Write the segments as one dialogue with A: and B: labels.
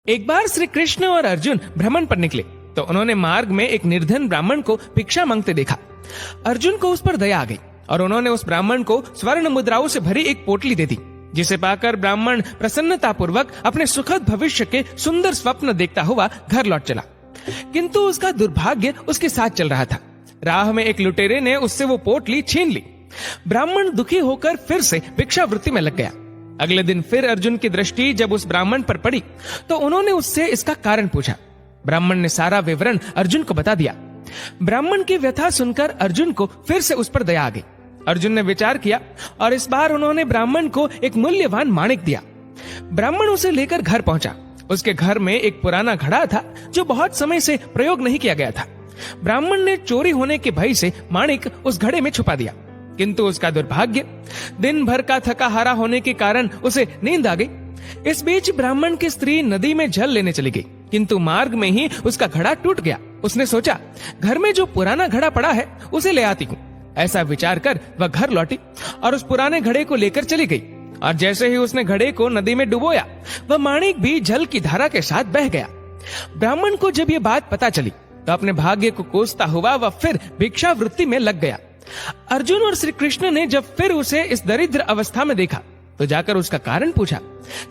A: एक बार श्री कृष्ण और अर्जुन भ्रमण पर निकले तो उन्होंने मार्ग में एक निर्धन ब्राह्मण को भिक्षा मांगते देखा। अर्जुन को उस पर दया आ गई और उन्होंने उस ब्राह्मण को स्वर्ण मुद्राओं से भरी एक पोटली दे दी, जिसे पाकर ब्राह्मण प्रसन्नता पूर्वक अपने सुखद भविष्य के सुंदर स्वप्न देखता हुआ घर लौट चला। किंतु उसका दुर्भाग्य उसके साथ चल रहा था। राह में एक लुटेरे ने उससे वो पोटली छीन ली। ब्राह्मण दुखी होकर फिर से भिक्षावृत्ति में लग गया। अगले दिन फिर अर्जुन की दृष्टि जब उस ब्राह्मण पर पड़ी तो उन्होंने उससे इसका कारण पूछा। ब्राह्मण ने सारा विवरण अर्जुन को बता दिया। ब्राह्मण की व्यथा सुनकर अर्जुन को फिर से उस पर दया आ गई। अर्जुन ने विचार किया और इस बार उन्होंने ब्राह्मण को एक मूल्यवान माणिक दिया। ब्राह्मण उसे लेकर घर पहुंचा। उसके घर में एक पुराना घड़ा था जो बहुत समय से प्रयोग नहीं किया गया था। ब्राह्मण ने चोरी होने के भय से माणिक उस घड़े में छुपा दिया, किंतु उसका दुर्भाग्य, दिन भर का थका हारा होने के कारण उसे नींद आ गई। इस बीच ब्राह्मण की स्त्री नदी में जल लेने चली गई, किंतु मार्ग में ही उसका घड़ा टूट गया। उसने सोचा, घर में जो पुराना घड़ा पड़ा है उसे ले आती हूँ। ऐसा विचार कर वह घर लौटी और उस पुराने घड़े को लेकर चली गई। और जैसे ही उसने घड़े को नदी में डुबोया, वह माणिक भी जल की धारा के साथ बह गया। ब्राह्मण को जब ये बात पता चली तो अपने भाग्य को कोसता हुआ वह फिर भिक्षावृत्ति में लग गया। अर्जुन और श्री कृष्ण ने जब फिर उसे इस दरिद्र अवस्था में देखा तो जाकर उसका कारण पूछा।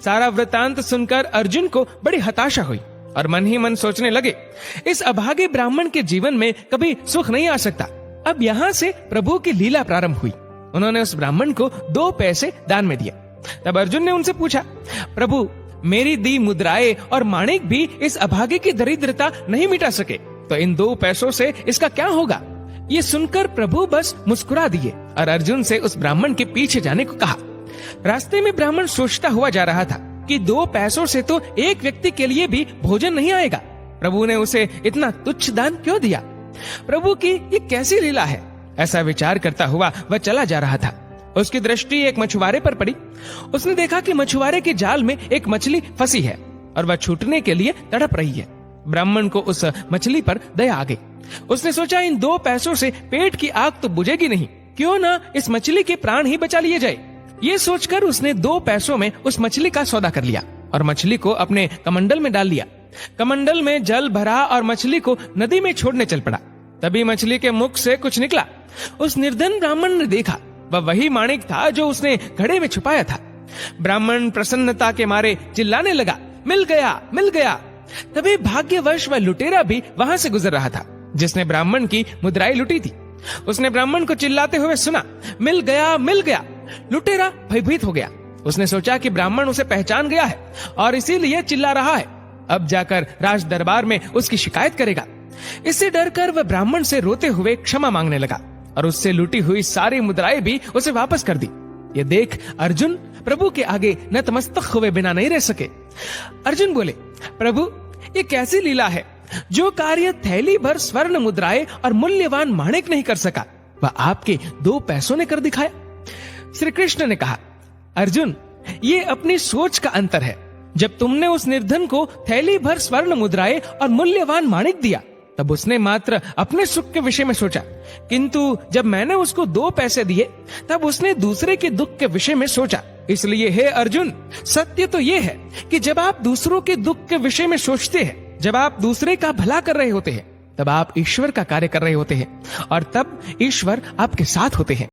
A: सारा वृतांत सुनकर अर्जुन को बड़ी हताशा हुई और मन ही मन सोचने लगे, इस अभागे ब्राह्मण के जीवन में कभी सुख नहीं आ सकता। अब यहाँ से प्रभु की लीला प्रारंभ हुई। उन्होंने उस ब्राह्मण को 2 पैसे दान में दिए। तब अर्जुन ने उनसे पूछा, प्रभु, मेरी दी मुद्राएं और माणिक भी इस अभागे की दरिद्रता नहीं मिटा सके, तो इन 2 पैसों से इसका क्या होगा? ये सुनकर प्रभु बस मुस्कुरा दिए और अर्जुन से उस ब्राह्मण के पीछे जाने को कहा। रास्ते में ब्राह्मण सोचता हुआ जा रहा था कि 2 पैसों से तो एक व्यक्ति के लिए भी भोजन नहीं आएगा। प्रभु ने उसे इतना तुच्छ दान क्यों दिया? प्रभु की ये कैसी लीला है? ऐसा विचार करता हुआ वह चला जा रहा था। उसकी दृष्टि एक मछुआरे पर पड़ी। उसने देखा कि मछुआरे के जाल में एक मछली फंसी है और वह छूटने के लिए तड़प रही है। ब्राह्मण को उस मछली पर दया आ गई। उसने सोचा, इन 2 पैसों से पेट की आग तो बुझेगी नहीं, क्यों ना इस मछली के प्राण ही बचा लिए जाए। ये सोचकर उसने 2 पैसों में उस मछली का सौदा कर लिया और मछली को अपने कमंडल में डाल लिया। कमंडल में जल भरा और मछली को नदी में छोड़ने चल पड़ा। तभी मछली के मुख से कुछ निकला। उस निर्धन ब्राह्मण ने देखा, वह वही माणिक था जो उसने घड़े में छुपाया था। ब्राह्मण प्रसन्नता के मारे चिल्लाने लगा, मिल गया, मिल गया। तभी भाग्यवश वह लुटेरा भी वहां से गुजर रहा था जिसने ब्राह्मण की मुद्राएं लुटी थी। उसने ब्राह्मण को चिल्लाते हुए सुना, मिल गया, मिल गया। लुटेरा भयभीत हो गया। उसने सोचा कि ब्राह्मण उसे पहचान गया है और इसीलिए चिल्ला रहा है। अब जाकर राज दरबार में उसकी शिकायत करेगा। इससे डरकर वह ब्राह्मण से रोते हुए क्षमा मांगने लगा और उससे लूटी हुई सारी मुद्राएं भी उसे वापस कर दी। ये देख अर्जुन प्रभु के आगे नतमस्तक हुए बिना नहीं रह सके। अर्जुन बोले, प्रभु, ये कैसी लीला है? जो कार्य थैली भर स्वर्ण मुद्राएं और मूल्यवान माणिक नहीं कर सका, वह आपके 2 पैसों ने कर दिखाया। श्री कृष्ण ने कहा, अर्जुन, ये अपनी सोच का अंतर है। जब तुमने उस निर्धन को थैली भर स्वर्ण मुद्राएं और मूल्यवान माणिक दिया, तब उसने मात्र अपने सुख के विषय में सोचा, किंतु जब मैंने उसको 2 पैसे दिए तब उसने दूसरे के दुख के विषय में सोचा। इसलिए हे अर्जुन, सत्य तो ये है कि जब आप दूसरों के दुख के विषय में सोचते हैं, जब आप दूसरे का भला कर रहे होते हैं, तब आप ईश्वर का कार्य कर रहे होते हैं और तब ईश्वर आपके साथ होते हैं।